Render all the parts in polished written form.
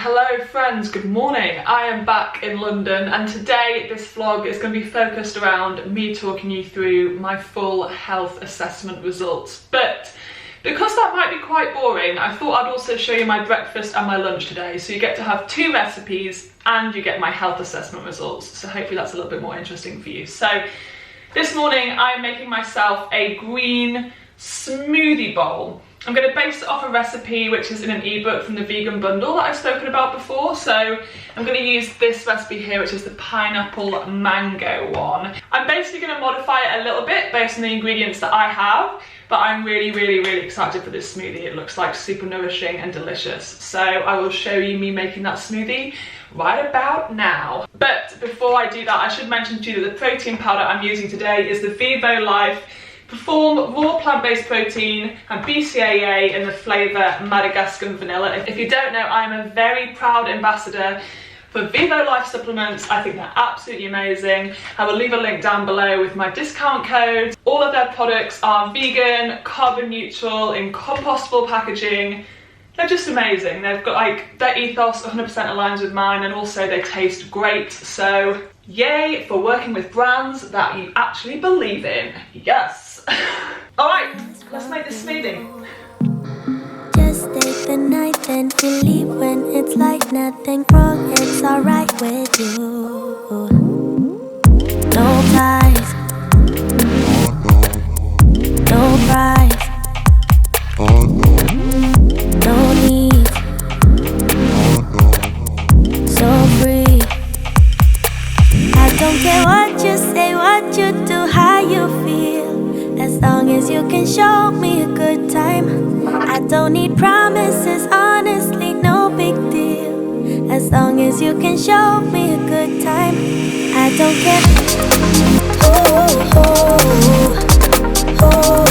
Hello friends, good morning. I am back in London and today this vlog is going to be focused around me talking you through my full health assessment results. But because that might be quite boring, I thought I'd also show you my breakfast and my lunch today. So you get to have two recipes and you get my health assessment results. So hopefully that's a little bit more interesting for you. So this morning I'm making myself a green smoothie bowl. I'm going to base it off a recipe which is in an ebook from the vegan bundle that I've spoken about before. So I'm going to use this recipe here, which is the pineapple mango one. I'm basically going to modify it a little bit based on the ingredients that I have, but I'm really excited for this smoothie. It looks like super nourishing and delicious. So I will show you me making that smoothie right about now. But before I do that, I should mention to you that the protein powder I'm using today is the VIVO Life Perform Raw Plant-Based Protein and BCAA in the flavour Madagascar Vanilla. If you don't know, I'm a very proud ambassador for VIVO Life supplements. I think they're absolutely amazing. I will leave a link down below with my discount code. All of their products are vegan, carbon neutral, in compostable packaging. They're just amazing. They've got like, their ethos 100% aligns with mine, and also they taste great. So yay for working with brands that you actually believe in. Yes. All right, let's make this smoothie. Just stay the night, then you leave when it's like nothing wrong. It's alright with you. No ties, no price, no need, so free. I don't care what you say, what you do, how you feel. As long as you can show me a good time. I don't need promises, honestly, no big deal. As long as you can show me a good time, I don't care. Oh, oh, oh, oh.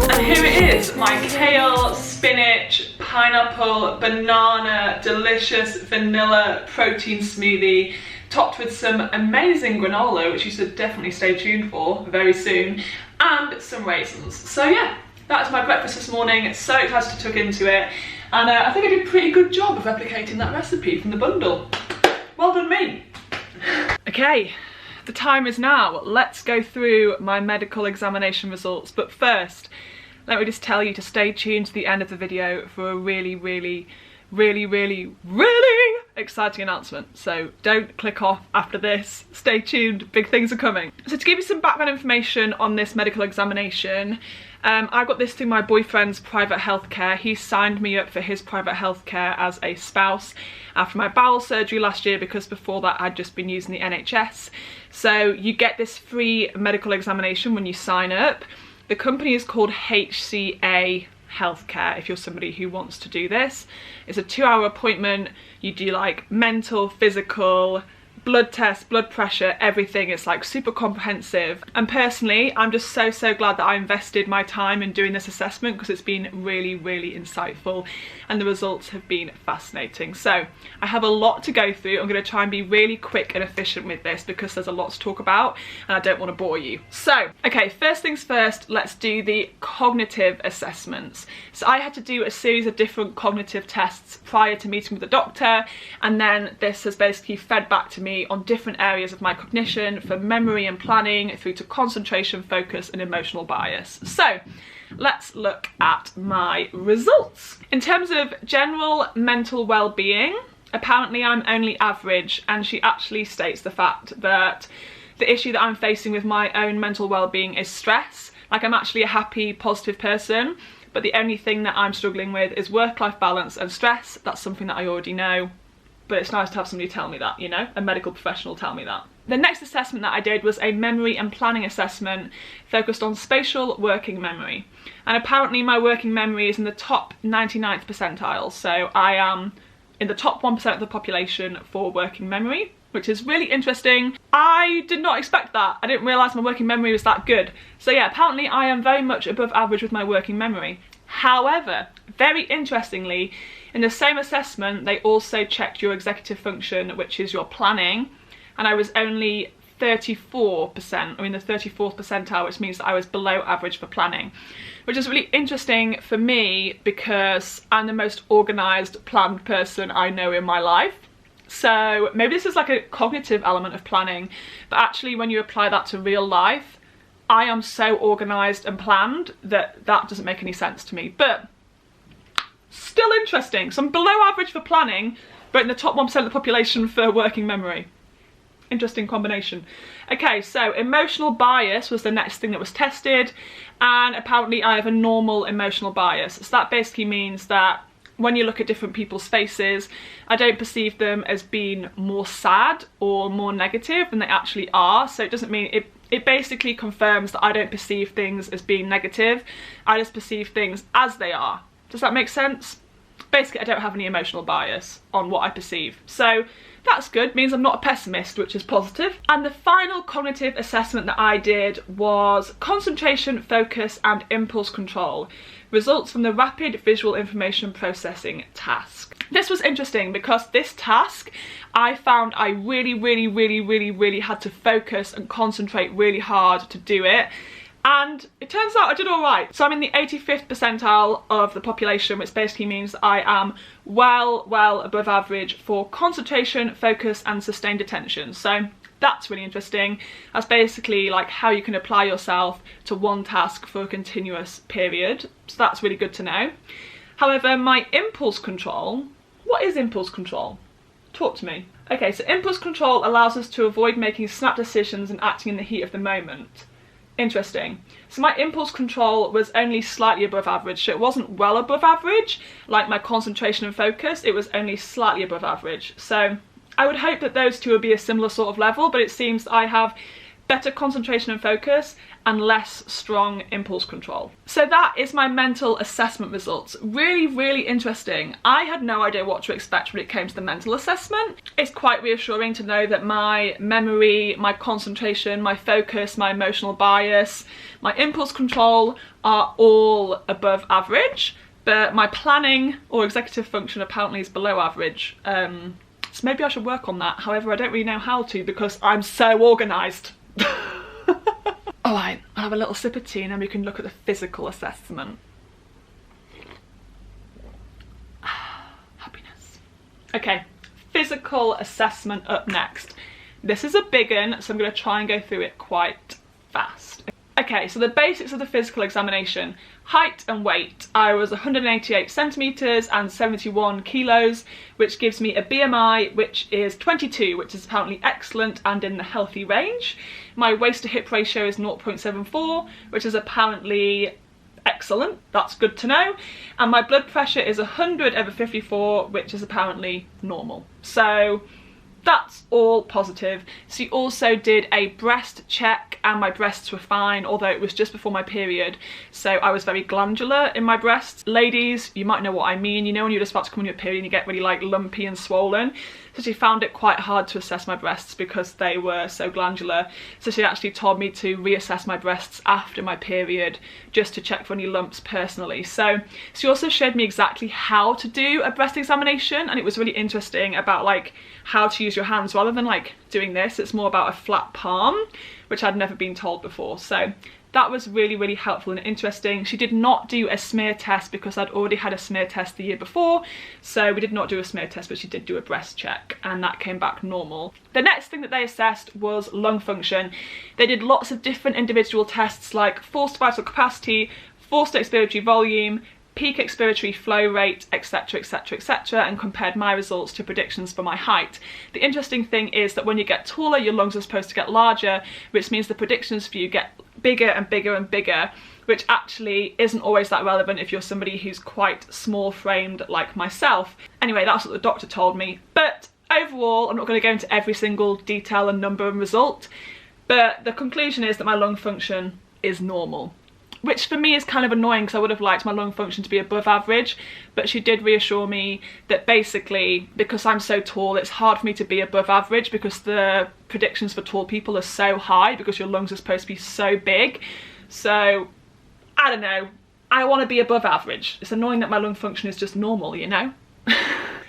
And here it is, my kale, spinach, pineapple, banana, delicious vanilla protein smoothie, topped with some amazing granola, which you should definitely stay tuned for very soon, and some raisins. So yeah, that's my breakfast this morning. So excited to tuck into it, and I think I did a pretty good job of replicating that recipe from the bundle. Well done me. Okay, the time is now. Let's go through my medical examination results, but first let me just tell you to stay tuned to the end of the video for a really exciting announcement. So don't click off after this, stay tuned, big things are coming. So to give you some background information on this medical examination, I got this through my boyfriend's private healthcare. He signed me up for his private healthcare as a spouse after my bowel surgery last year, because before that I'd just been using the NHS. So you get this free medical examination when you sign up. The company is called HCA Healthcare, if you're somebody who wants to do this. It's a 2-hour appointment. You do like mental, physical, blood test, blood pressure, everything. It's like super comprehensive. And personally, I'm just so glad that I invested my time in doing this assessment, because it's been really insightful and the results have been fascinating. So I have a lot to go through. I'm going to try and be really quick and efficient with this because there's a lot to talk about and I don't want to bore you. So, okay, first things first, let's do the cognitive assessments. So I had to do a series of different cognitive tests prior to meeting with the doctor, and then this has basically fed back to me on different areas of my cognition, from memory and planning through to concentration, focus and emotional bias. So let's look at my results. In terms of general mental well-being, apparently I'm only average, and she actually states the fact that the issue that I'm facing with my own mental well-being is stress. Like, I'm actually a happy, positive person, but the only thing that I'm struggling with is work-life balance and stress. That's something that I already know, but it's nice to have somebody tell me that, you know, a medical professional tell me that. The next assessment that I did was a memory and planning assessment focused on spatial working memory. And apparently my working memory is in the top 99th percentile. So I am in the top 1% of the population for working memory, which is really interesting. I did not expect that. I didn't realise my working memory was that good. So yeah, apparently I am very much above average with my working memory. However, very interestingly, in the same assessment, they also checked your executive function, which is your planning, and I was only 34%, I'm in the 34th percentile, which means that I was below average for planning, which is really interesting for me because I'm the most organised, planned person I know in my life. So maybe this is like a cognitive element of planning, but actually when you apply that to real life, I am so organised and planned that that doesn't make any sense to me. But still interesting. So I'm below average for planning, but in the top 1% of the population for working memory. Interesting combination. Okay, so emotional bias was the next thing that was tested, and apparently I have a normal emotional bias. So that basically means that when you look at different people's faces, I don't perceive them as being more sad or more negative than they actually are. So it doesn't mean, it basically confirms that I don't perceive things as being negative. I just perceive things as they are. Does that make sense? Basically, I don't have any emotional bias on what I perceive. So that's good, means I'm not a pessimist, which is positive. And the final cognitive assessment that I did was concentration, focus, and impulse control. Results from the rapid visual information processing task. This was interesting because this task, I found I really had to focus and concentrate really hard to do it. And it turns out I did all right. So I'm in the 85th percentile of the population, which basically means that I am well above average for concentration, focus, and sustained attention. So that's really interesting. That's basically like how you can apply yourself to one task for a continuous period. So that's really good to know. However, my impulse control, what is impulse control? Talk to me. Okay, so impulse control allows us to avoid making snap decisions and acting in the heat of the moment. Interesting. So my impulse control was only slightly above average, so it wasn't well above average like my concentration and focus, it was only slightly above average. So I would hope that those two would be a similar sort of level, but it seems that I have better concentration and focus and less strong impulse control. So that is my mental assessment results. Really interesting. I had no idea what to expect when it came to the mental assessment. It's quite reassuring to know that my memory, my concentration, my focus, my emotional bias, my impulse control are all above average, but my planning or executive function apparently is below average. So maybe I should work on that. However, I don't really know how to because I'm so organised. Alright, I'll have a little sip of tea and then we can look at the physical assessment. Happiness. Okay, physical assessment up next. This is a big one, so I'm going to try and go through it quite fast. Okay, so the basics of the physical examination. Height and weight. I was 188 centimetres and 71 kilos, which gives me a BMI which is 22, which is apparently excellent and in the healthy range. My waist to hip ratio is 0.74, which is apparently excellent. That's good to know. And my blood pressure is 100/54, which is apparently normal. So that's all positive. She also did a breast check and my breasts were fine, although it was just before my period, so I was very glandular in my breasts. Ladies, you might know what I mean, you know when you're just about to come on your period and you get really like lumpy and swollen. So she found it quite hard to assess my breasts because they were so glandular. So she actually told me to reassess my breasts after my period just to check for any lumps personally. So she also showed me exactly how to do a breast examination, and it was really interesting about like how to use your hands rather than like doing this. It's more about a flat palm, which I'd never been told before. So that was really helpful and interesting. She did not do a smear test because I'd already had a smear test the year before, so we did not do a smear test, but she did do a breast check and that came back normal. The next thing that they assessed was lung function. They did lots of different individual tests like forced vital capacity, forced expiratory volume, peak expiratory flow rate, etc, and compared my results to predictions for my height. The interesting thing is that when you get taller, your lungs are supposed to get larger, which means the predictions for you get bigger and bigger, which actually isn't always that relevant if you're somebody who's quite small framed like myself. Anyway, that's what the doctor told me. But overall, I'm not going to go into every single detail and number and result, but the conclusion is that my lung function is normal. Which for me is kind of annoying because I would have liked my lung function to be above average, but she did reassure me that basically because I'm so tall it's hard for me to be above average because the predictions for tall people are so high because your lungs are supposed to be so big. So I don't know, I want to be above average. It's annoying that my lung function is just normal, you know?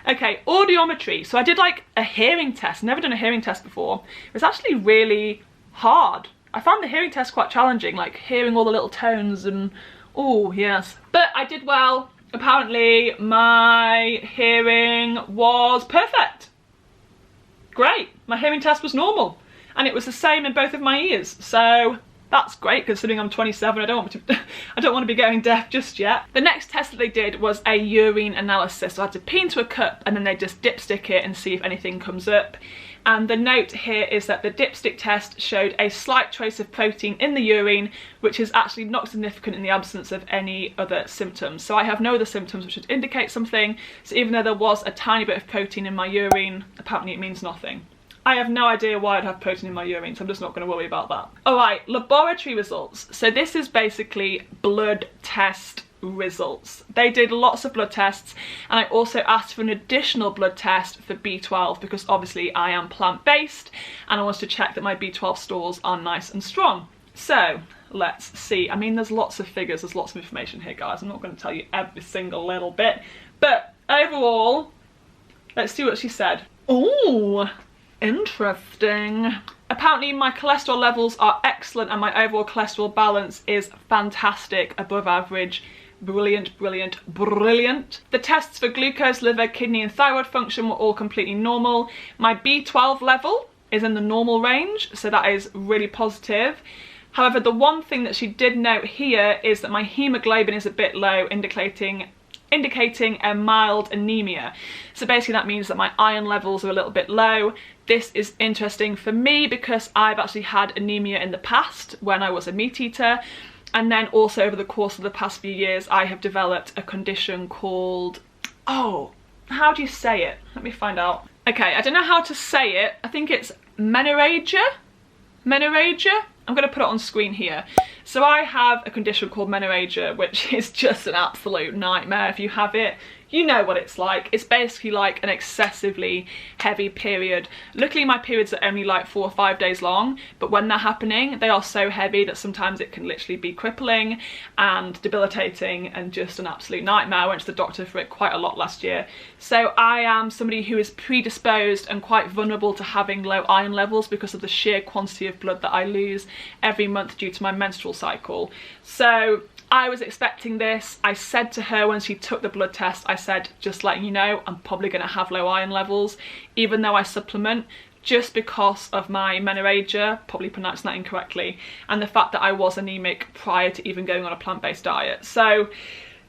Okay, audiometry. So I did like a hearing test. Never done a hearing test before. It was actually really hard. I found the hearing test quite challenging, like hearing all the little tones and, oh yes. But I did well. Apparently my hearing was perfect. Great. My hearing test was normal. And it was the same in both of my ears. So that's great considering I'm 27. I don't want to be going deaf just yet. The next test that they did was a urine analysis. So I had to pee into a cup and then they just dipstick it and see if anything comes up. And the note here is that the dipstick test showed a slight trace of protein in the urine, which is actually not significant in the absence of any other symptoms. So I have no other symptoms which would indicate something. So even though there was a tiny bit of protein in my urine, apparently it means nothing. I have no idea why I'd have protein in my urine, so I'm just not going to worry about that. Alright, laboratory results. So this is basically blood test results. They did lots of blood tests, and I also asked for an additional blood test for B12 because obviously I am plant-based and I wanted to check that my B12 stores are nice and strong. So let's see. I mean, there's lots of figures, there's lots of information here, guys. I'm not going to tell you every single little bit, but overall, let's see what she said. Ooh, interesting. Apparently my cholesterol levels are excellent and my overall cholesterol balance is fantastic, above average. Brilliant, brilliant, brilliant. The tests for glucose, liver, kidney and thyroid function were all completely normal. My B12 level is in the normal range, so that is really positive. However, the one thing that she did note here is that my hemoglobin is a bit low, indicating a mild anemia. So basically that means that my iron levels are a little bit low. This is interesting for me because I've actually had anemia in the past when I was a meat eater. And then also over the course of the past few years, I have developed a condition called, oh, how do you say it? Let me find out. Okay, I don't know how to say it. I think it's menorrhagia? Menorrhagia? I'm going to put it on screen here. So I have a condition called menorrhagia, which is just an absolute nightmare. If you have it, you know what it's like. It's basically like an excessively heavy period. Luckily my periods are only like 4 or 5 days long, but when they're happening, they are so heavy that sometimes it can literally be crippling and debilitating and just an absolute nightmare. I went to the doctor for it quite a lot last year. So I am somebody who is predisposed and quite vulnerable to having low iron levels because of the sheer quantity of blood that I lose every month due to my menstrual cycle. So I was expecting this. I said to her when she took the blood test, I said, just letting you know, I'm probably going to have low iron levels, even though I supplement, just because of my menorrhagia, probably pronouncing that incorrectly, and the fact that I was anemic prior to even going on a plant-based diet. So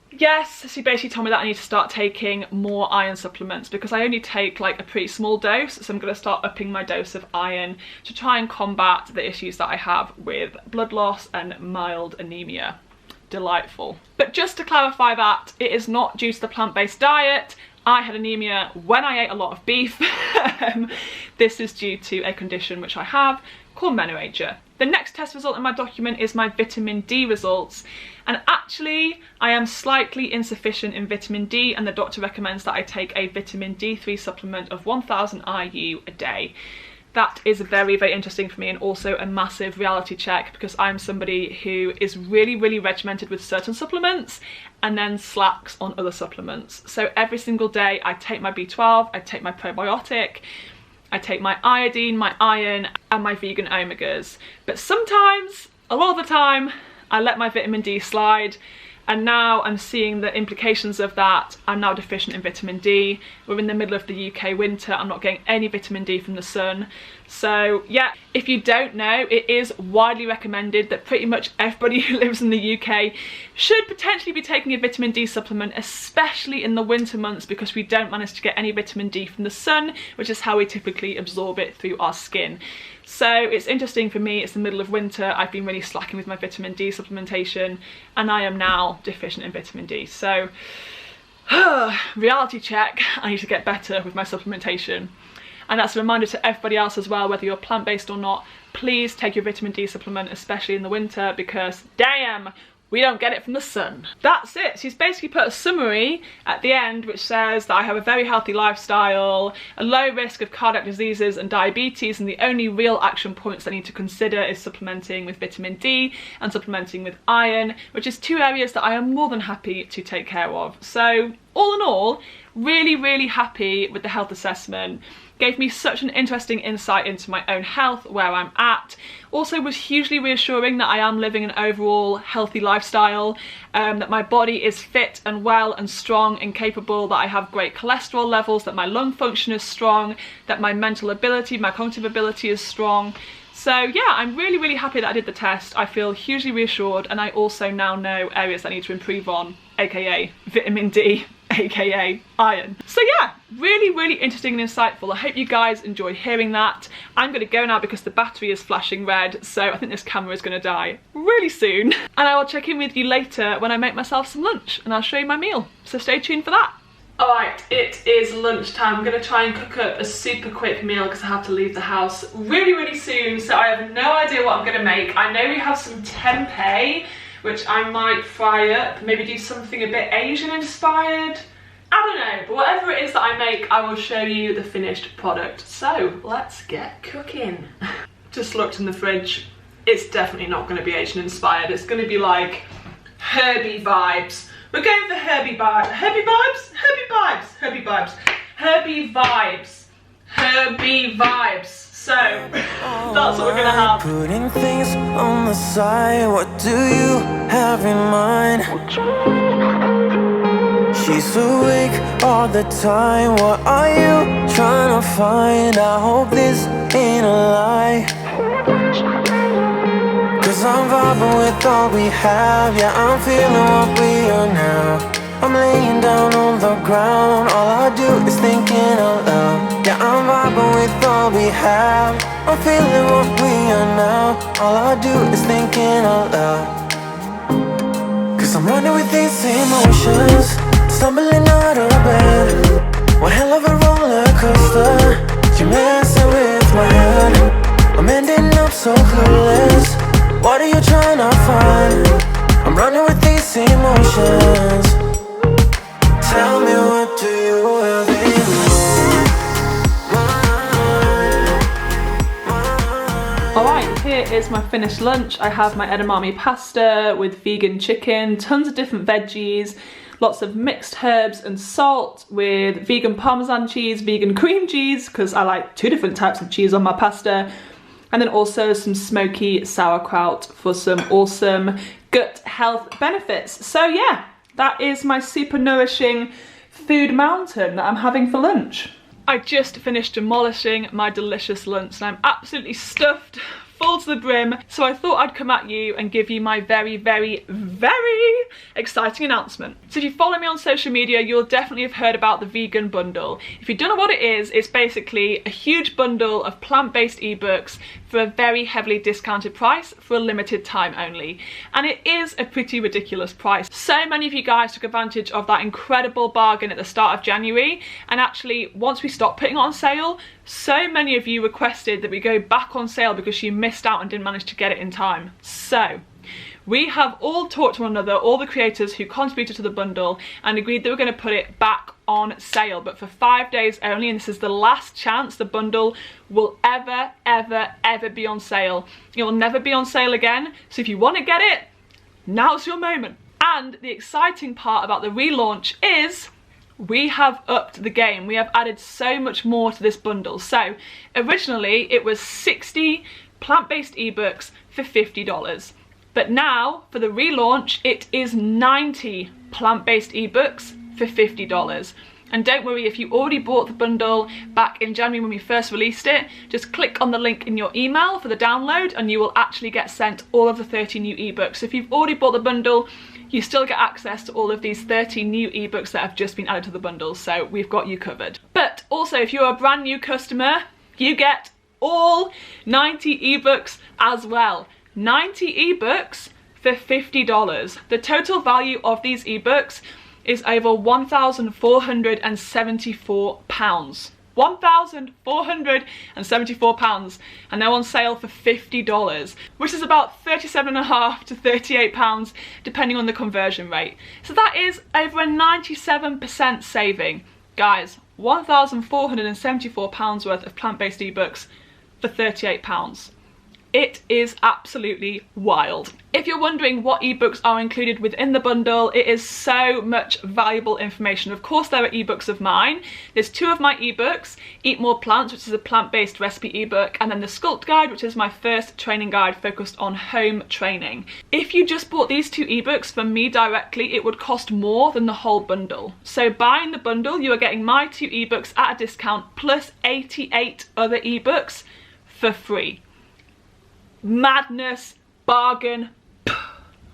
yes, she basically told me that I need to start taking more iron supplements because I only take like a pretty small dose, so I'm going to start upping my dose of iron to try and combat the issues that I have with blood loss and mild anemia. Delightful. But just to clarify that, it is not due to the plant-based diet. I had anemia when I ate a lot of beef. This is due to a condition which I have called menorrhagia. The next test result in my document is my vitamin D results, and actually I am slightly insufficient in vitamin D, and the doctor recommends that I take a vitamin D3 supplement of 1000 IU a day. That is very, very interesting for me, and also a massive reality check because I'm somebody who is really, really regimented with certain supplements and then slacks on other supplements. So every single day I take my B12, I take my probiotic, I take my iodine, my iron and my vegan omegas. But sometimes, a lot of the time, I let my vitamin D slide. And now I'm seeing the implications of that. I'm now deficient in vitamin D. We're in the middle of the UK winter. I'm not getting any vitamin D from the sun. So yeah, if you don't know, it is widely recommended that pretty much everybody who lives in the UK should potentially be taking a vitamin D supplement, especially in the winter months because we don't manage to get any vitamin D from the sun, which is how we typically absorb it through our skin. So it's interesting for me, it's the middle of winter, I've been really slacking with my vitamin D supplementation and I am now deficient in vitamin D. So, reality check, I need to get better with my supplementation. And that's a reminder to everybody else as well, whether you're plant-based or not, please take your vitamin D supplement, especially in the winter, because damn, we don't get it from the sun. That's it. She's basically put a summary at the end which says that I have a very healthy lifestyle, a low risk of cardiac diseases and diabetes, and the only real action points I need to consider is supplementing with vitamin D and supplementing with iron, which is 2 areas that I am more than happy to take care of. So all in all, really happy with the health assessment. Gave me such an interesting insight into my own health, where I'm at. Also was hugely reassuring that I am living an overall healthy lifestyle, that my body is fit and well and strong and capable, that I have great cholesterol levels, that my lung function is strong, that my mental ability, my cognitive ability is strong. So yeah, I'm really happy that I did the test. I feel hugely reassured, and I also now know areas I need to improve on, aka vitamin D, aka iron. So yeah, really interesting and insightful. I hope you guys enjoyed hearing that. I'm gonna go now because the battery is flashing red, so I think this camera is gonna die really soon. And I will check in with you later when I make myself some lunch and I'll show you my meal, so stay tuned for that. Alright, it is lunchtime. I'm gonna try and cook up a super quick meal because I have to leave the house really soon, so I have no idea what I'm gonna make. I know we have some tempeh, which I might fry up, maybe do something a bit Asian inspired. I don't know, but whatever it is that I make, I will show you the finished product. So let's get cooking. Just looked in the fridge. It's definitely not going to be Asian inspired. It's going to be like herby vibes. We're going for herby vibes. Herby vibes? Herby vibes. Herby vibes. Herby vibes. Herby vibes. So that's what we're gonna have. Putting things on the side, what do you have in mind? She's awake all the time, what are you trying to find? I hope this ain't a lie, cause I'm vibing with all we have. Yeah, I'm feeling what we are now. I'm laying down on the ground, all I do is thinking out loud. Yeah, I'm vibing with all we have. I'm feeling what we are now. All I do is thinking out loud. Cause I'm running with these emotions, stumbling out of bed. One hell of a roller coaster, you're messing with my head. I'm ending up so clueless, what are you trying to find? I'm running with these emotions. Tell me, what do you have in mind? Alright, here is my finished lunch. I have my edamame pasta with vegan chicken, tons of different veggies, lots of mixed herbs and salt with vegan parmesan cheese, vegan cream cheese, because I like 2 different types of cheese on my pasta, and then also some smoky sauerkraut for some awesome gut health benefits. So yeah, that is my super nourishing food mountain that I'm having for lunch. I just finished demolishing my delicious lunch and I'm absolutely stuffed, full to the brim, so I thought I'd come at you and give you my very exciting announcement. So if you follow me on social media, you'll definitely have heard about the vegan bundle. If you don't know what it is, it's basically a huge bundle of plant-based ebooks for a very heavily discounted price for a limited time only. And it is a pretty ridiculous price. So many of you guys took advantage of that incredible bargain at the start of January, and actually once we stopped putting it on sale, so many of you requested that we go back on sale because you missed out and didn't manage to get it in time. So we have all talked to one another, all the creators who contributed to the bundle, and agreed that we're going to put it back on sale, but for 5 days only, and this is the last chance the bundle will ever be on sale. It will never be on sale again, so if you want to get it, now's your moment. And the exciting part about the relaunch is we have upped the game. We have added so much more to this bundle. So originally it was 60 plant-based ebooks for $50. But now for the relaunch, it is 90 plant-based ebooks for $50. And don't worry, if you already bought the bundle back in January when we first released it, just click on the link in your email for the download and you will actually get sent all of the 30 new ebooks. So if you've already bought the bundle, you still get access to all of these 30 new ebooks that have just been added to the bundle, so we've got you covered. But also, if you're a brand new customer, you get all 90 ebooks as well. 90 ebooks for $50. The total value of these ebooks is over £1,474. £1,474, and they're on sale for $50, which is about £37.50 to £38 depending on the conversion rate. So that is over a 97% saving. Guys, £1,474 worth of plant-based ebooks for £38. It is absolutely wild. If you're wondering what ebooks are included within the bundle, it is so much valuable information. Of course, there are ebooks of mine. There's 2 of my ebooks, Eat More Plants, which is a plant-based recipe ebook, and then the Sculpt Guide, which is my first training guide focused on home training. If you just bought these 2 ebooks from me directly, it would cost more than the whole bundle. So buying the bundle, you are getting my 2 ebooks at a discount plus 88 other ebooks for free. Madness, bargain,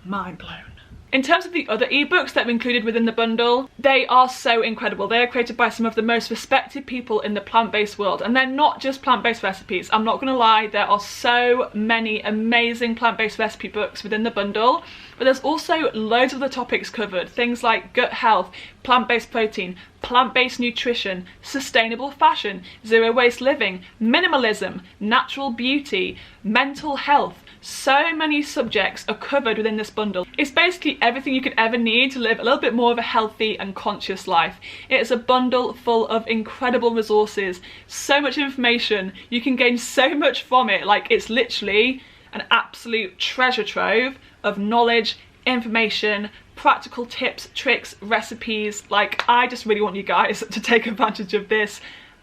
mind blown. In terms of the other ebooks that are included within the bundle, they are so incredible. They are created by some of the most respected people in the plant-based world, and they're not just plant-based recipes. I'm not gonna lie, there are so many amazing plant-based recipe books within the bundle, but there's also loads of the topics covered, things like gut health, plant-based protein, plant-based nutrition, sustainable fashion, zero waste living, minimalism, natural beauty, mental health. So many subjects are covered within this bundle. It's basically everything you could ever need to live a little bit more of a healthy and conscious life. It is a bundle full of incredible resources, so much information. You can gain so much from it. Like, it's literally an absolute treasure trove of knowledge, information, practical tips, tricks, recipes. Like, I just really want you guys to take advantage of this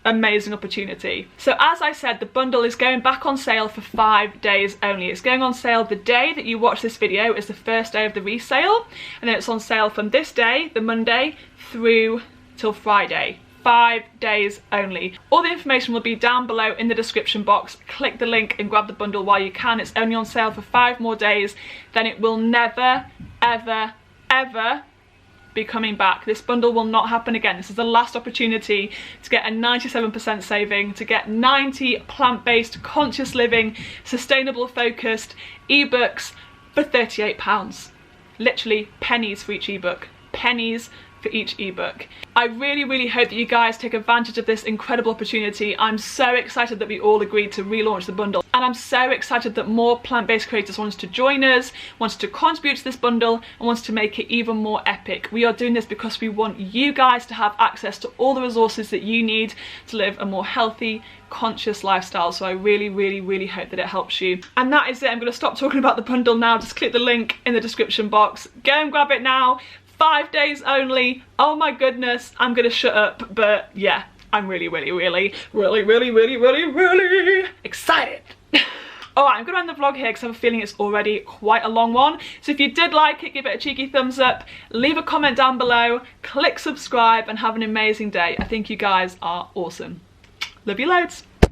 amazing opportunity. So as I said, the bundle is going back on sale for 5 days only. It's going on sale the day that you watch this video is the first day of the resale, and then it's on sale from this day, the Monday, through till Friday. 5 days only. All the information will be down below in the description box. Click the link and grab the bundle while you can. It's only on sale for 5 more days, then it will never, ever, ever be coming back. This bundle will not happen again. This is the last opportunity to get a 97% saving, to get 90 plant-based, conscious living, sustainable focused ebooks for £38. Literally pennies for each ebook. Pennies for each ebook. I really, really hope that you guys take advantage of this incredible opportunity. I'm so excited that we all agreed to relaunch the bundle, and I'm so excited that more plant-based creators wanted to join us, wanted to contribute to this bundle, and wanted to make it even more epic. We are doing this because we want you guys to have access to all the resources that you need to live a more healthy, conscious lifestyle. So I really, really, really hope that it helps you. And that is it. I'm going to stop talking about the bundle now. Just click the link in the description box. Go and grab it now. 5 days only. Oh my goodness, I'm gonna shut up, but yeah, I'm really, really, really, really, really, really, really, really excited. Alright, I'm gonna end the vlog here because I have a feeling it's already quite a long one. So if you did like it, give it a cheeky thumbs up, leave a comment down below, click subscribe, and have an amazing day. I think you guys are awesome. Love you loads.